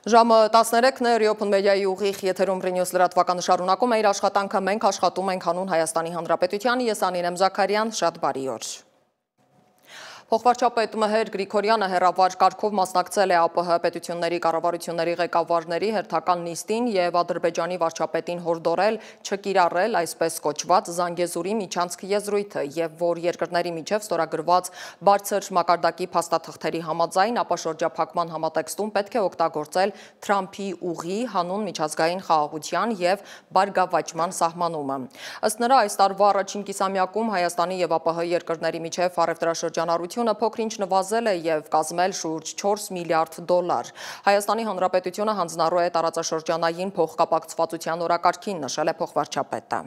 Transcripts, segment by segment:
Ժամը 13-ն է, Open Media-ի ուղիղ եթերում Ռինյուս լրատվականը շարունակում է իր աշխատանքը, մենք աշխատում ենք հանուն Հայաստանի Հանրապետության, ես Անին եմ Զաքարյան, շատ բարի օր։ Փոխվարչապետ Մհեր Գրիգորյանը հեռավար կարգով մասնակցել է ԱՊՀ պետությունների կառավարությունների ղեկավարների հերթական նիստին եւ Ադրբեջանի վարչապետին հորդորել չկիրառել այսպես կոչված Զանգեզուրի միջանցք եզրույթը եւ որ երկրների միջև ստորագրված բարձր մակարդակի փաստաթղթերի համաձայն ապա շրջափակման համատեքստում պետք է օգտագործել Թրամփի ուղի հանուն միջազգային խաղաղության եւ բարգավաճման սահմանումը։ Ըստ նրա այս տարվա առաջին կիսամյակում Հայաստանի եւ ԱՊՀ երկրների միջև առևտրաշրջանառություն փոքր-ինչ նվազել է եւ կազմել շուրջ 4 միլիարդ դոլար։ Հայաստանի Հանրապետությունը հանձնառու է տարածաշրջանային փոխկապակցվածության օրակարգին, նշել է փոխվարչապետը։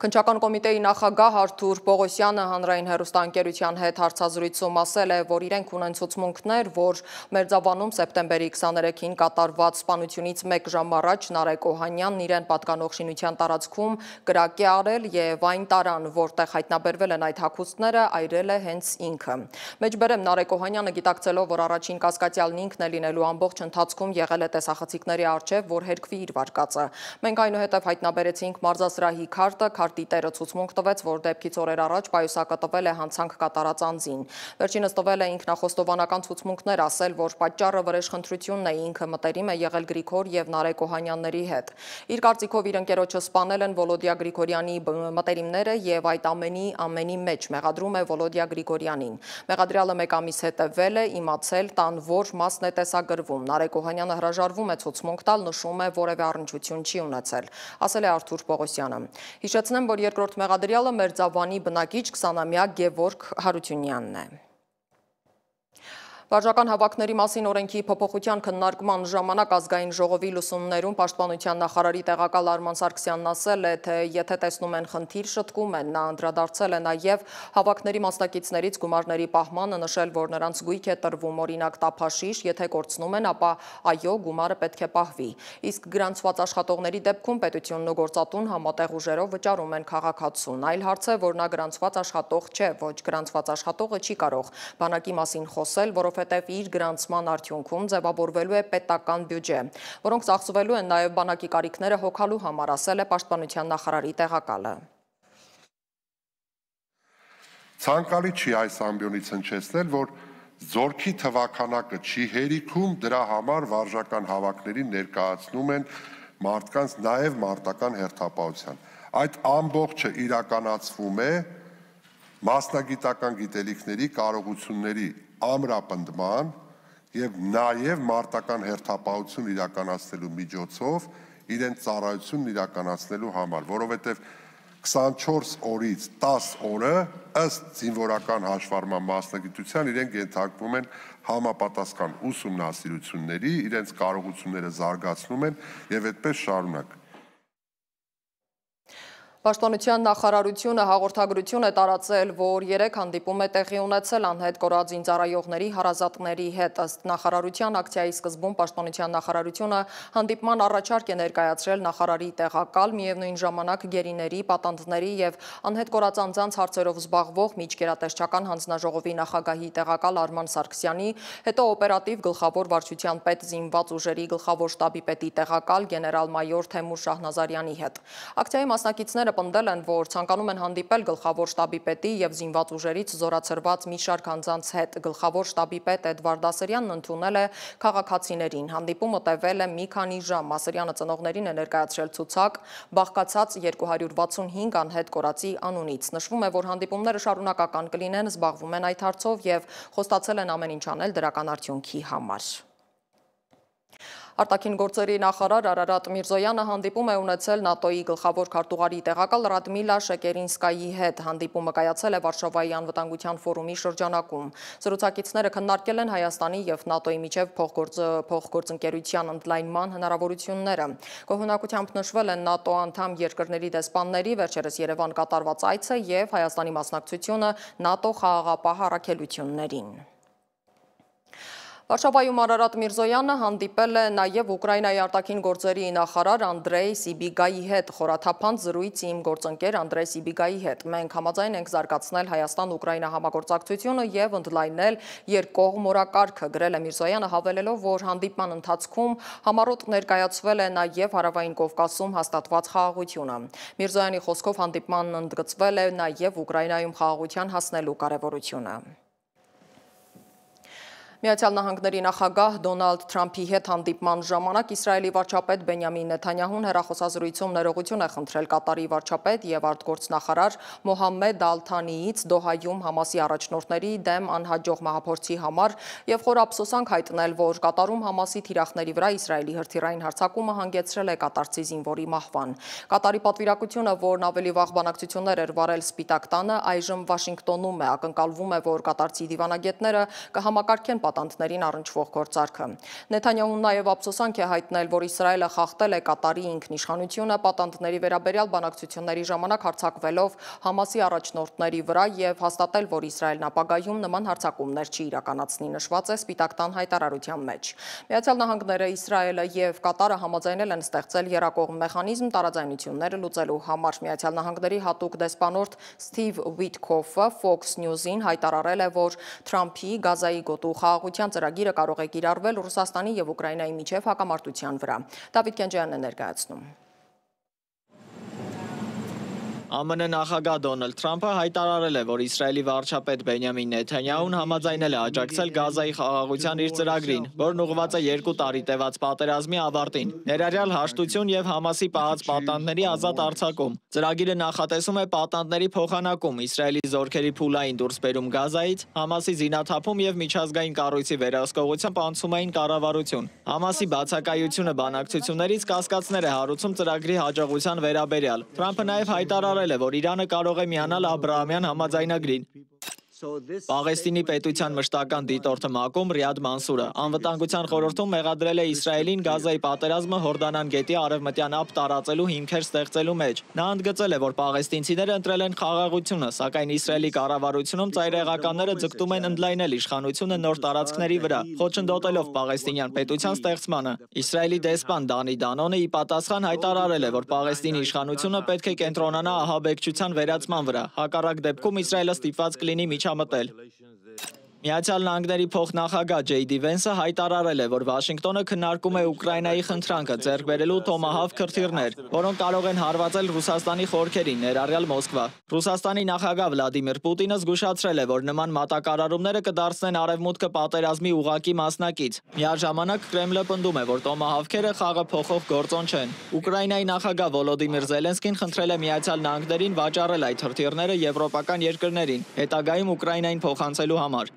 Քննչական կոմիտեի նախագահ Արթուր Պողոսյանը հանրային հեռուստաընկերության հետ հարցազրույցում ասել է, որ իրենք ունեն ցուցմունքներ, որ Մերձավանում սեպտեմբերի 23-ին կատարված սպանությունից 1 ժամ առաջ Նարեկ Օհանյանն իրեն պատկանող շինության տարածքում կրակ է արել եւ այն տարան, որտեղ հայտնաբերվել են այդ հագուստները, այրել է հենց ինքը։ Մեջբերեմ Նարեկ Օհանյանը գիտակցելով, որ առաջին կասկածյալն ինքն է լինելու ամբողջ ընթացքում եղել է տեսախցիկների առջև, որ հերկվի իր վարկածը։ Մենք այնուհետև հայտնաբերեցինք մարզասրահի քարտը, քարտի տերը ցուցմունք տվեց, որ դեպքից օրեր առաջ պայուսակը տվել է հանցանք կատարած անձին։ Վերջինս տվել է ինքնախոստովանական ցուցմունքներ, ասել, որ պատճառը վրեժխնդրությունն է, ինքը մտերիմ է եղել Գրիգոր եւ Նարեկ Օհանյանների հետ։ Իր կարծիքով իր ընկերոջը սպանել են Վոլոդիա Գրիգորյանի մտերիմները եւ այդ ամենի մեջ մեղադրում է Վոլոդիա Գրիգորյանին։ Մեղադրյալը 1 ամիս հետևել է, իմացել, տան որ մասն է տեսագրվում։ Նարեկ Օհանյանը հրաժարվում է ցուցմունք տալ, նշում է որևէ առնչություն չի ունեցել, ասել է Արթուր Պողոսյանը։ Հիշեցնեմ, որ երկրորդ մեղադրյալը Մերձավանի բնակիչ 20-ամյա Գևորգ Հարությունյանն է։ Վարժական հավաքների մասին օրենքի փոփոխության քննարկման ժամանակ ազգային ժողովի լուսումներում պաշտպանության նախարարի տեղակալ Արման Սարգսյանն ասել է, թե եթե տեսնում են խնդիր, շտկում են, նա անդրադարձել է նաև հավաքների մասնակիցներից գումարների պահմանը, նշել, որ նրանց գույք է տրվում, օրինակ տափաշիշ, եթե կորցնում են, ապա այո, գումարը պետք է պահվի։ Իսկ գրանցված աշխատողների դեպքում պետությունն ու գործատուն համատեղ ուժերով վճարում են քաղաքացուն։ Այլ հարց է, որ նա գրանցված աշխատող չէ, ոչ գրանցված աշխատողը չի կարող բանակի մասին խոսել, որովհետև իր գրանցման արդյունքում ձևավորվելու է պետական բյուջե, որոնք ծախսվելու են նաև բանակի կարիքները հոգալու համար, ասել է պաշտպանության նախարարի տեղակալը։ Ցանկալի չի այս ամբիոնից հնչեցնել, որ զորքի թվաքանակը չի հերիքում, դրա համար վարժական հավաքներին ներկայացնում են մարդկանց նաև մարտական հերթապահության։ Այդ ամբողջը իրականացվում է մասնագիտական գիտելիքների, կարողությունների ամրապնդման եւ նաեւ մարտական հերթապահություն իրականացնելու միջոցով իրենց ծառայությունն իրականացնելու համար, որովհետեւ 24 օրից 10 օրը ըստ զինվորական հաշվառման մասնագիտության իրենք ենթարկվում են համապատասխան ուսումնասիրությունների, իրենց կարողությունները զարգացնում են եւ այդպես շարունակ։ Պաշտպանության նախարարությունը հաղորդագրություն է տարածել, որ 3 հանդիպում է տեղի ունեցել անհետ կորած զինծառայողների հարազատների հետ։ Ըստ նախարարության ակցիայի սկզբում պաշտպանության նախարարությունը հանդիպման առաջարկ է ներկայացրել նախարարի տեղակալ, միևնույն ժամանակ գերիների, պատանդների եւ անհետ կորած անձանց հարցերով զբաղվող միջգերատեսչական հանձնաժողովի նախագահի տեղակալ Արման Սարգսյանի, հետո օպերատիվ գլխավոր վարչության պետ զինված ուժերի գլխավոր շտաբի պետի տեղակալ գեներալ-մայոր Թեմուր Շահնազարյանի հետ։ Ակցիայի մասնակիցները պնդել են, որ ցանկանում են հանդիպել գլխավոր շտաբի պետի եւ զինված ուժերից զորացրված մի շարք անձանց հետ։ Գլխավոր շտաբի պետ Էդվարդ Ասրյանն ընդունել է քաղաքացիներին։ Հանդիպումը տևել է մի քանի ժամ։ Ասրյանը ծնողներին է ներկայացրել ցուցակ, բաղկացած 265 անհետ կորածի անունից։ Նշվում է, որ հանդիպումները շարունակական կլինեն, զբաղվում են այդ հարցով եւ խոստացել են ամեն ինչ անել դրական արդյունքի համար։ Արտաքին գործերի նախարար Արարատ Միրզոյանը հանդիպում է ունեցել ՆԱՏՕ-ի գլխավոր քարտուղարի տեղակալ Ռադմիլա Շեկերինսկայի հետ։ Հանդիպումը կայացել է Վարշավայի անվտանգության ֆորումի շրջանակում։ Զրուցակիցները քննարկել են Հայաստանի եւ ՆԱՏՕ-ի միջև փոխգործընկերության ընդլայնման հնարավորությունները։ Գոհունակությամբ նշվել են ՆԱՏՕ անդամ երկրների դեսպանների վերջերս Երևան կատարված այցը եւ Հայաստանի մասնակցությունը ՆԱՏՕ խաղաղապահ առաքելություններին։ Վարշավայում Արարատ Միրզոյանը հանդիպել է նաև Ուկրաինայի արտաքին գործերի նախարար Անդրեյ Սիբիգայի հետ, խորաթափանց զրույց իմ գործընկեր Անդրեյ Սիբիգայի հետ։ Մենք համաձայն ենք զարգացնել Հայաստան-Ուկրաինա համագործակցությունը եւ ընդլայնել երկկողմ օրակարգը, գրել է Միրզոյանը, հավելելով, որ հանդիպման ընթացքում համառոտ ներկայացվել է նաև Հարավային Կովկասում հաստատված խաղաղությունը։ Միրզոյանի խոսքով հանդիպմանն ընդգծվել է նաև Ուկրաինայում խաղաղության հասնելու կարևորությունը։ Միացյալ Նահանգների նախագահ Դոնալդ Թրամփի հետ հանդիպման ժամանակ Իսրայելի վարչապետ Բենյամին Նեթանյահուն հեռախոսազրույցում ներողություն է խնդրել Կատարի վարչապետ եւ արտգործնախարար Մոհամմեդ Ալ-Թանիից Դոհայում Համասի առաջնորդների դեմ անհաջող մահափորձի համար եւ խոր ափսոսանք հայտնել, որ Կատարում Համասի թիրախների վրա Իսրայելի հրթիռային հարձակումը հանգեցրել է կատարցի զինվորի մահվան։ Կատարի պատվիրակությունը, որն ավելի վաղ բանակցություններ էր վարել Սպիտակ տանը, այժմ Վաշինգտոնում է, ակնկալվում է, որ կատարցի դիվանագետները կհամակարգեն պատանդներին առնչվող գործարքը։ Նեթանյահուն նաև ափսոսանք է հայտնել, որ Իսրայելը խախտել է Կատարի ինքնիշխանությունը պատանդների վերաբերյալ բանակցությունների ժամանակ հարձակվելով Համասի առաջնորդների վրա եւ հաստատել, որ Իսրայելն ապագայում նման հարձակումներ չի իրականացնի, նշված է Սպիտակ տան հայտարարության մեջ։ Միացյալ Նահանգները, Իսրայելը եւ Կատարը համաձայնել են ստեղծել եռակողմ մեխանիզմ տարաձայնությունները լուծելու համար։ Միացյալ Նահանգների հատուկ դեսպանորդ Սթիվ Ուիթքոֆը Fox News-ին հայտարարել է, որ Թրամփի Գազայի գոտու խաղաղության ծրագիրը կարող է կիրառվել Ռուսաստանի եւ Ուկրաինայի միջև հակամարտության վրա։ Դավիթ Կենջյանն է ներկայացնում։ ԱՄՆ նախագահ Դոնալդ Թրամփը հայտարարել է, որ Իսրայելի վարչապետ Բենյամին Նեթանյահուն համաձայնել է աջակցել Գազայի խաղաղության իր ծրագրին, որն ուղղված է 2 տարի տևած պատերազմի ավարտին, ներառյալ հաշտություն եւ Համասի պահած պատանդների ազատ արձակում։ Ծրագիրը նախատեսում է պատանդների փոխանակում, Իսրայելի զորքերի փուլային դուրսբերում Գազայից, Համասի զինաթափում եւ միջազգային կառույցի վերահսկողությամբ անցումային կառավարություն։ Համասի բացակայությունը բանակցություններից կասկածներ է հարուցում ծրագրի հաջողության վերաբերյալ։ Թրամփը նաեւ հայտարարել է, որ Իրանը կարող է միանալ Աբրահամյան համաձայնագրին։ Պաղեստինի պետության մշտական դիտորդը Մակոմ Ռիադ Մանսուրը անվտանգության խորհրդում մեղադրել է Իսրայելին Գազայի պատերազմը Հորդանան գետի արևմտյան ափ տարածելու հիմքեր ստեղծելու մեջ։ Նա ընդգծել է, որ պաղեստինցիները ընտրել են խաղաղությունը, սակայն Իսրայելի կառավարությունում ծայրահեղականները ձգտում են ընդլայնել իշխանությունը նոր տարածքների վրա, խոչընդոտելով պաղեստինյան պետության ստեղծմանը։ Իսրայելի դեսպան Դանի Դանոնը ի պատասխան հայտարարել է, որ Պաղեստինի իշխանությունը պետք է կենտրոնանա ահաբեկչության վերացման վրա, հակառակ դեպքում Իսրայելը ստիպված կլինի միջամտել։ Միացյալ Նահանգների փոխնախագահ Ջեյդի Վենսը հայտարարել է, որ Վաշինգտոնը քննարկում է Ուկրաինայի խնդրանքը ձեռք բերելու Թոմահավք հրթիռներ, որոնք կարող են հարվածել Ռուսաստանի խորքերին, ներառյալ Մոսկվա։ Ռուսաստանի նախագահ Վլադիմիր Պուտինը զգուշացրել է, որ նման մատակարարումները կդարձնեն Արևմուտքը պատերազմի ուղղակի մասնակից։ Միաժամանակ Կրեմլը պնդում է, որ Թոմահավքերը խաղը փոխող գործոն չեն։ Ուկրաինայի նախագահ Վոլոդիմիր Զելենսկին խնդրել է Միացյալ Նահանգներին վաճառել այդ հրթիռները եվրոպական երկրներին, հետագայում Ուկրաինային փոխանցելու համար։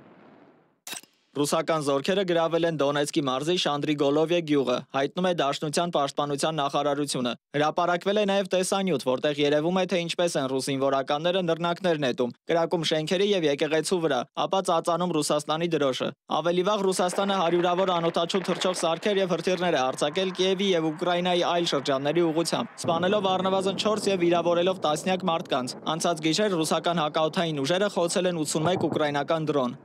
Ռուսական զորքերը գրավել են Դոնեցկի մարզի Շանդրիգոլովյե գյուղը, հայտնում է Դաշնության պաշտպանության նախարարությունը։ Հրապարակվել է նաև տեսանյութ, որտեղ երևում է, թե ինչպես են ռուս զինվորականները նռնակներ նետում, կրակում շենքերի եւ եկեղեցու վրա, ապա ծածանում Ռուսաստանի դրոշը։ Ավելի վաղ Ռուսաստանը հարյուրավոր անօդաչու թռչող սարքեր եւ հրթիռներ է արձակել Կիևի եւ Ուկրաինայի այլ շրջանների ուղղությամբ, սպանելով առնվազն 4 եւ վիրավորելով տասնյակ մարդկանց։ Անցած գիշեր ռուսական հակաօդային ուժերը խոցել են 81 ուկրաինական դրոն։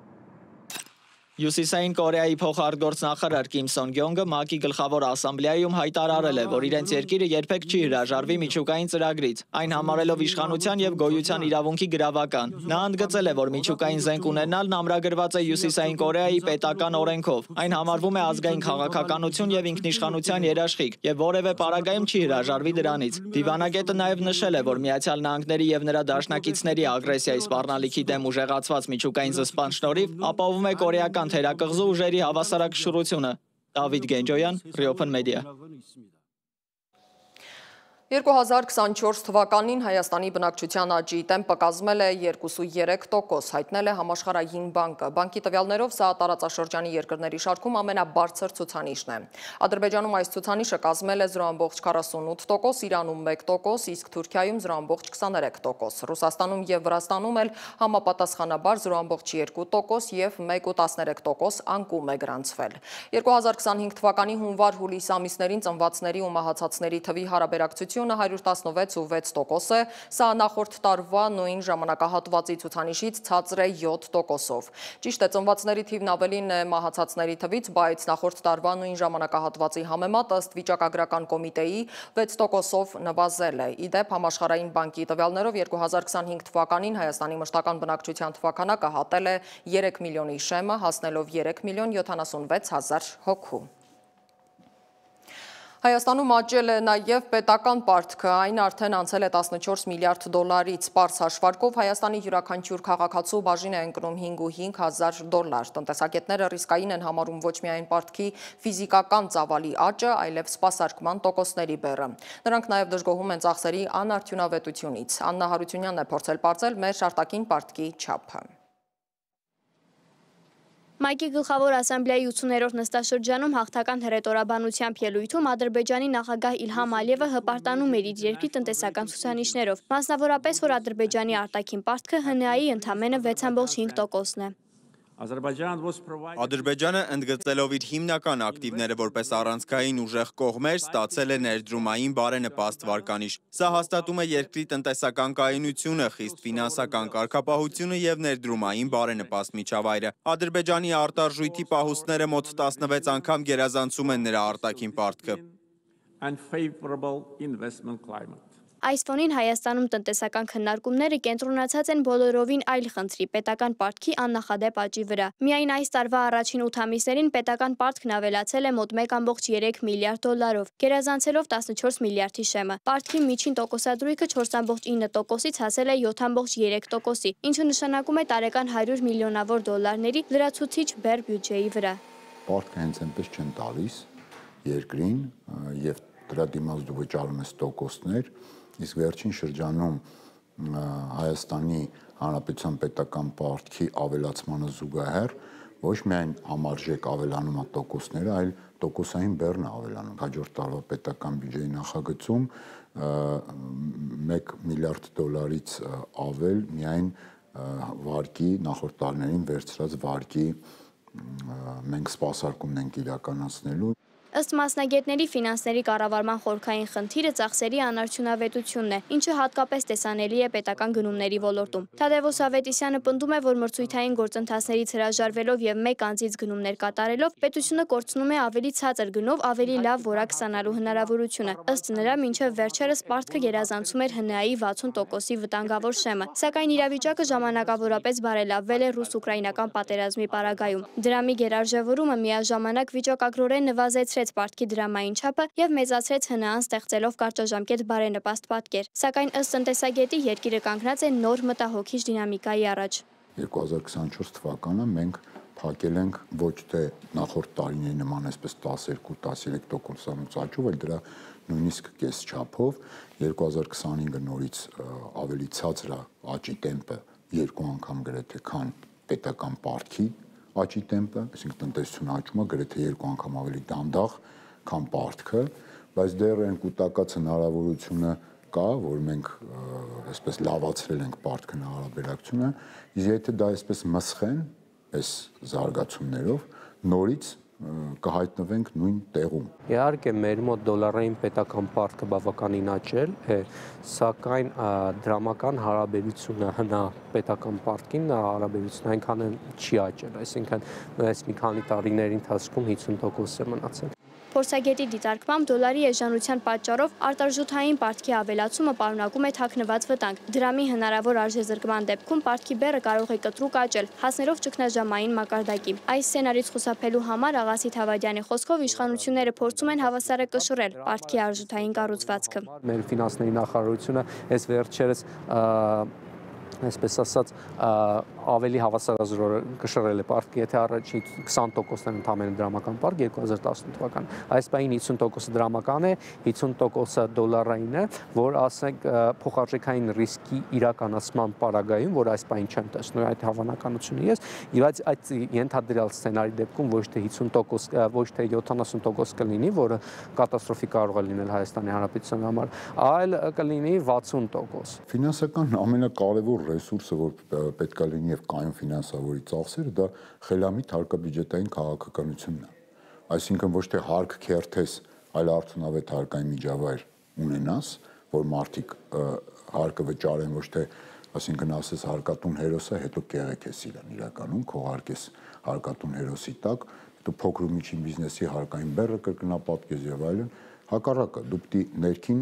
Հյուսիսային Կորեայի փոխարտգործնախարար Կիմ Սոն Գյոնգը ՄԱԿ-ի գլխավոր ասամբլեայում հայտարարել է, որ իրենց երկիրը երբեք չի հրաժարվի միջուկային ծրագրից, այն համարելով իշխանության եւ գոյության իրավունքի գրավական։ Նա ընդգծել է, որ միջուկային զենք ունենալն ամրագրված է Հյուսիսային Կորեայի պետական օրենքով։ Այն համարվում է ազգային քաղաքականություն եւ ինքնիշխանության երաշխիք եւ որևէ պարագայում չի հրաժարվի դրանից։ Դիվանագետը նաեւ նշել է, որ Միացյալ Նահանգների եւ նրա դաշնակիցների ագրեսիայի սպառնալիքի դեմ ուժեղացված միջուկային զսպան շնորհիվ ապահովում է կորեական թերակղզու ուժերի հավասարակշռությունը։ Դավիթ Գենջոյան, Reopen Media։ 2024 թվականին Հայաստանի բնակչության աճի տեմպը կազմել է 2.3%, հայտնել է Համաշխարհային բանկը։ Բանկի տվյալներով սա տարածաշրջանի երկրների շարքում ամենաբարձր ցուցանիշն է։ Ադրբեջանում այս ցուցանիշը կազմել է 0.48%, Իրանում 1%, իսկ Թուրքիայում 0.23%։ Ռուսաստանում եւ Վրաստանում էլ համապատասխանաբար 0.2% եւ 1.13% անկում է գրանցվել։ 2025 թվականի հունվար-հուլիս ամիսներին ծնվածների ու մահացածների թվի հարաբերակցությունը արտադրությունը 116,6% է, սա նախորդ տարվա նույն ժամանակահատվածի ցուցանիշից ցածր է 7%-ով։ Ճիշտ է, ծնվածների թիվն ավելին է մահացածների թվից, բայց նախորդ տարվա նույն ժամանակահատվածի համեմատ ըստ վիճակագրական կոմիտեի 6%-ով նվազել է։ Իդեպ Համաշխարհային բանկի տվյալներով 2025 թվականին Հայաստանի մշտական բնակչության թվաքանակը հատել է 3 միլիոնի շեմը, հասնելով 3 միլիոն 76 հազար հոգու։ Հայաստանում աճել է նաև պետական պարտքը, այն արդեն անցել է 14 միլիարդ դոլարից, պարզ հաշվարկով Հայաստանի յուրաքանչյուր քաղաքացու բաժին է ընկնում 5,5 հազար դոլար։ Տնտեսագետները ռիսկային են համարում ոչ միայն պարտքի ֆիզիկական ծավալի աճը, այլև սպասարկման տոկոսների բեռը։ Նրանք նաև դժգոհում են ծախսերի անարդյունավետությունից։ Աննա Հարությունյանն է փորձել պարզել մեր արտաքին պարտքի չափը։ ՄԱԿ-ի գլխավոր ասամբլեայի 80-րդ նստաշրջանում հաղթական հռետորաբանությամբ ելույթում Ադրբեջանի նախագահ Իլհամ Ալիևը հպարտանում էր իր երկրի տնտեսական ցուցանիշներով, մասնավորապես, որ Ադրբեջանի արտաքին պարտքը ՀՆԱ-ի ընդամենը 6,5%-ն է։ Ադրբեջանը ընդգծելով իր հիմնական ակտիվները որպես առանցքային ուժեղ կողմեր, ստացել է ներդրումային բարենպաստ վարկանիշ։ Սա հաստատում է երկրի տնտեսական կայունությունը, խիստ ֆինանսական կարգապահությունը եւ ներդրումային բարենպաստ միջավայրը։ Ադրբեջանի արտարժույթի պահուստները մոտ 16 անգամ գերազանցում են նրա արտաքին պարտքը։ Այս ֆոնին Հայաստանում տնտեսական քննարկումները կենտրոնացած են բոլորովին այլ խնդրի՝ պետական պարտքի աննախադեպ աճի վրա։ Միայն այս տարվա առաջին 8 ամիսներին պետական պարտքն ավելացել է մոտ 1,3 միլիարդ դոլարով, գերազանցելով 14 միլիարդի շեմը։ Պարտքի միջին տոկոսադրույքը 4,9%-ից հասել է 7,3%-ի, ինչը նշանակում է տարեկան 100 միլիոնավոր դոլարների լրացուցիչ բեռ բյուջեի վրա։ Պարտքը հենց այնպես չեն տալիս երկրին եւ դրա դիմաց դու վճարում ես տոկոսներ, իսկ վերջին շրջանում Հայաստանի Հանրապետության պետական պարտքի ավելացմանը զուգահեռ ոչ միայն համարժեք ավելանում է տոկոսները, այլ տոկոսային բեռն է ավելանում։ Հաջորդ տարվա պետական բյուջեի նախագծում 1 միլիարդ դոլարից ավել միայն վարկի նախորդ տարիներին վերցրած վարկի մենք սպասարկումն ենք իրականացնելու։ Ըստ մասնագետների ֆինանսների կառավարման խորքային խնդիրը ծախսերի անարդյունավետությունն է, ինչը հատկապես տեսանելի է պետական գնումների ոլորտում։ Թադևոս Ավետիսյանը պնդում է, որ մրցույթային գործընթացներից հրաժարվելով եւ մեկ անձից գնումներ կատարելով, պետությունը կորցնում է ավելի ցածր գնով ավելի լավ որակ ստանալու հնարավորությունը։ Ըստ նրա, մինչև վերջերս պարտքը գերազանցում էր ՀՆԱ-ի 60%-ի վտանգավոր շեմը, սակայն իրավիճակը ժամանակավորապես բարելավվել է ռուս-ուկրաինական պատերազմի պարագայում։ Դրամի գերարժևորումը միաժամանակ վիճակագրորեն նվազեցրեց պարտքի դրամային չափը եւ մեծացրեց ՀՆԱ-ն ստեղծելով կարճաժամկետ բարենպաստ պատկեր։ Սակայն ըստ տնտեսագետի երկիրը կանգնած է նոր մտահոգիչ դինամիկայի առաջ։ 2024 թվականը մենք փակել ենք ոչ թե նախորդ տարիների նման այսպես 12-13% աճով, այլ դրա նույնիսկ կես չափով 2025-ը նորից ավելի ցածր է աճի տեմպը 2 անգամ գրեթե քան պետական պարտքի աճի տեմպը, այսինքն տնտեսությունը աճում է գրեթե 2 անգամ ավելի դանդաղ, քան պարտքը, բայց դեռ այն կուտակած հնարավորությունը կա, որ մենք այսպես լավացրել ենք պարտքն հարաբերակցությունը, իսկ եթե դա այսպես մսխեն, այս զարգացումներով, նորից կհայտնվենք նույն տեղում։ Իհարկե, մեր մոտ դոլարային պետական պարտքը բավականին աճել է, սակայն դրամական հարաբերությունը հնա պետական պարտքին հարաբերությունը այնքան չի աճել, այսինքն այս մի քանի տարիների ընթացքում 50% է մնացել։ Փորձագետի դիտարկմամբ դոլարի էժանության պատճառով արտարժութային պարտքի ավելացումը պարունակում է թաքնված վտանգ։ Դրամի հնարավոր արժեզրկման դեպքում պարտքի բեռը կարող է կտրուկ աճել, հասնելով ճգնաժամային մակարդակի։ Այս սցենարից խուսափելու համար Աղասիթ Հավադյանի խոսքով իշխանությունները փորձում են հավասարակշռել պարտքի արժութային կառուցվածքը։ Մեր ֆինանսների նախարարությունը այս վերջերս այսպես ասած ավելի հավասարակշռել է պարտքի, եթե առաջի 20%-ն ընդամենը դրամական պարկ 2018 թվական։ Այս պահին 50%-ը դրամական է, 50%-ը դոլարային է, որ ասենք փոխարժեքային ռիսկի իրականացման պարագայում, որ այս պահին չեմ տեսնում այդ հավանականությունը ես, բայց այդ ենթադրյալ սցենարի դեպքում ոչ թե 50%, ոչ թե 70% կլինի, որը կատաստրոֆիկ կարող է լինել Հայաստանի Հանրապետության համար, այլ կլինի 60%։ Ֆինանսական ամենակարևոր ռեսուրսը, որ պետք է լինի եւ կայուն ֆինանսավորի ծախսերը, դա խելամիտ հարկաբյուջետային քաղաքականությունն է։ Այսինքն ոչ թե հարկ քերթես, այլ արդյունավետ հարկային միջավայր ունենաս, որ մարդիկ հարկը վճարեն, ոչ թե այսինքն ասես հարկատուն հերոսը, հետո կեղեք ես իրան իրականում, քողարկես հարկատուն հերոսի տակ, հետո փոքր ու միջին բիզնեսի հարկային բեռը կրկնապատկես եւ այլն, հակառակը դու պիտի ներքին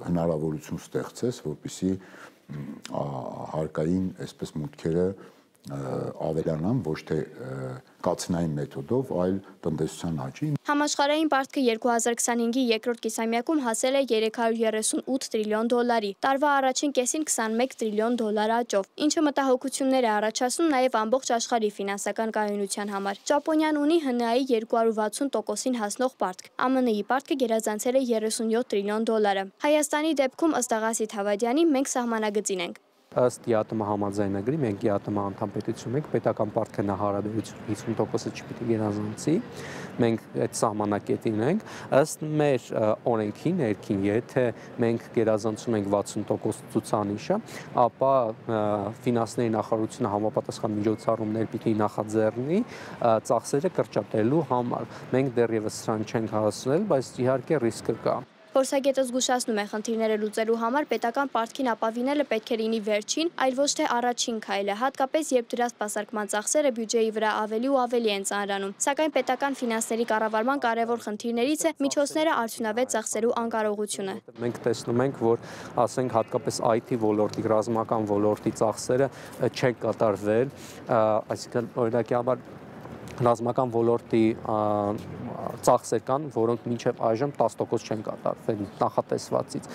հնարավորություն ստեղծես, որպեսզի հարկային այսպես մուտքերը ավելանան ոչ թե կացնային մեթոդով, այլ տնտեսության աճի։ Համաշխարհային պարտքը 2025-ի երկրորդ կիսամյակում հասել է 338 տրիլիոն դոլարի, տարվա առաջին կեսին 21 տրիլիոն դոլար աճով, ինչը մտահոգություններ է առաջացնում նաև ամբողջ աշխարհի ֆինանսական կայունության համար։ Ճապոնիան ունի ՀՆԱ-ի 260%-ին հասնող պարտք, ԱՄՆ-ի պարտքը գերազանցել է 37 տրիլիոն դոլարը։ Հայաստանի դեպքում ըստ Աղասի Թավադյանի մենք սահմանագծին ենք։ Ըստ ԵԱՏՄ համաձայնագրի մենք ԵԱՏՄ անդամ պետություն ենք, պետական պարտքն հարաբերություն 50%-ը չպիտի գերազանցի, մենք այդ սահմանակետին ենք, ըստ մեր օրենքի ներքին, եթե մենք գերազանցում ենք 60% ցուցանիշը, ապա ֆինանսների նախարարությունը համապատասխան միջոցառումներ պիտի նախաձեռնի ծախսերը կրճատելու համար։ Մենք դեռևս սրան չենք հասնել, բայց իհարկե ռիսկը կա։ Փորձագետը զգուշացնում է խնդիրները լուծելու համար պետական պարտքին ապավինելը պետք է լինի վերջին, այլ ոչ թե առաջին քայլը, հատկապես երբ դրա սպասարկման ծախսերը բյուջեի վրա ավելի ու ավելի են ծանրանում։ Սակայն պետական ֆինանսների կառավարման կարևոր խնդիրներից է միջոցները արդյունավետ ծախսելու անկարողությունը։ Մենք տեսնում ենք, որ ասենք հատկապես IT ոլորտի, ռազմական ոլորտի ծախսերը չեն կատարվել, այսինքն օրինակի համար ռազմական ոլորտի ծախսեր կան, որոնք մինչև այժմ 10% չեն կատարվել նախատեսվածից։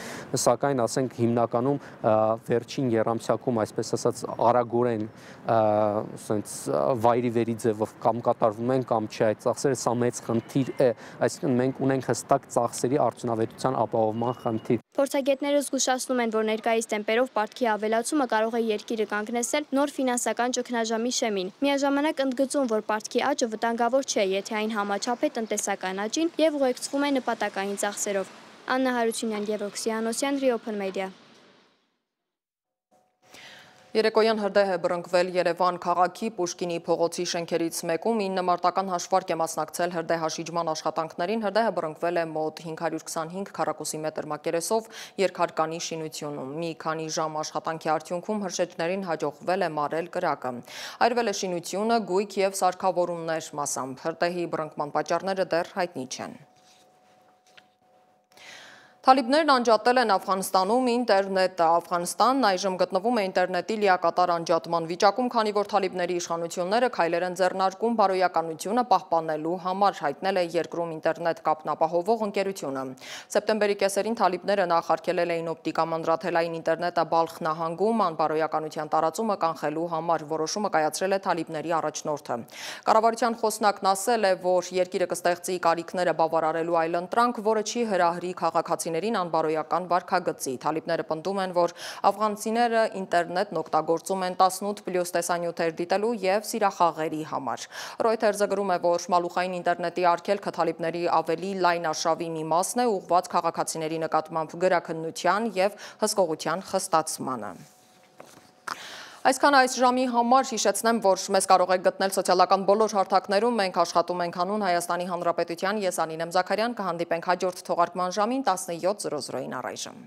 Սակայն ասենք հիմնականում վերջին եռամսյակում, այսպես ասած, արագորեն ասենց վայրի վերի ձևով կամ կատարվում են կամ չէ այդ ծախսերը, սա մեծ խնդիր է, այսինքն մենք ունենք հստակ ծախսերի արդյունավետության ապահովման խնդիր։ Փորձագետները զգուշացնում են, որ ներկայիս տեմպերով պարտքի ավելացումը կարող է երկիրը կանգնեցնել նոր ֆինանսական ճգնաժամի շեմին։ Միաժամանակ ընդգծում, որ պարտքի աճը վտանգավոր չէ, եթե այն համաչափ է տնտեսական աճին եւ ուղեկցվում է նպատակային ծախսերով։ Աննա Հարությունյան, Գևորգ Սիանոսյան, Open Media։ Երեկոյան հրդեհ է բռնկվել Երևան քաղաքի Պուշկինի փողոցի շենքերից մեկում 9 մարտական հաշվարկ է մասնակցել հրդեհաշիջման աշխատանքներին, հրդեհը բռնկվել է մոտ 525 քառակուսի մետր մակերեսով երկհարկանի շինությունում։ Մի քանի ժամ աշխատանքի արդյունքում հրշեջներին հաջողվել է մարել կրակը։ Այրվել է շինությունը, գույք եւ սարքավորումներ մասամբ։ Հրդեհի բռնկման պատճառները դեռ հայտնի չեն։ Թալիբներն անջատել են Աֆղանստանում ինտերնետը։ Աֆղանստանն այժմ գտնվում է ինտերնետի լիակատար անջատման վիճակում, քանի որ թալիբների իշխանությունները քայլեր են ձեռնարկում բարոյականությունը պահպանելու համար, հայտնել է երկրում ինտերնետ կապն ապահովող ընկերությունը։ Սեպտեմբերի կեսերին թալիբները նախարկել էին օպտիկամանրաթելային ինտերնետը Բալխ նահանգում անբարոյականության տարածումը կանխելու համար, որոշումը կայացրել է թալիբների առաջնորդը։ Կառավարության խոսնակն ասել է, որ երկիրը կստեղծի կարիքները բավարարելու այլընտրանք, որը չի հրահրի քաղաքացիներին անբարոյական վարքագծի։ Թալիբները պնդում են, որ աֆղանցիները ինտերնետն օգտագործում են 18+ տեսանյութեր դիտելու եւ սիրախաղերի համար։ Reuters-ը գրում է, որ մալուխային ինտերնետի արգելքը թալիբների ավելի լայն արշավի մի մասն է, ուղղված քաղաքացիների նկատմամբ գրաքննության եւ հսկողության խստացմանը։ Այսքան այս ժամի համար հիշեցնեմ, որ մեզ կարող եք գտնել սոցիալական բոլոր հարթակներում, մենք աշխատում ենք հանուն Հայաստանի Հանրապետության, ես Անին եմ Զաքարյան, կհանդիպենք հաջորդ թողարկման ժամին 17:00-ին առայժմ։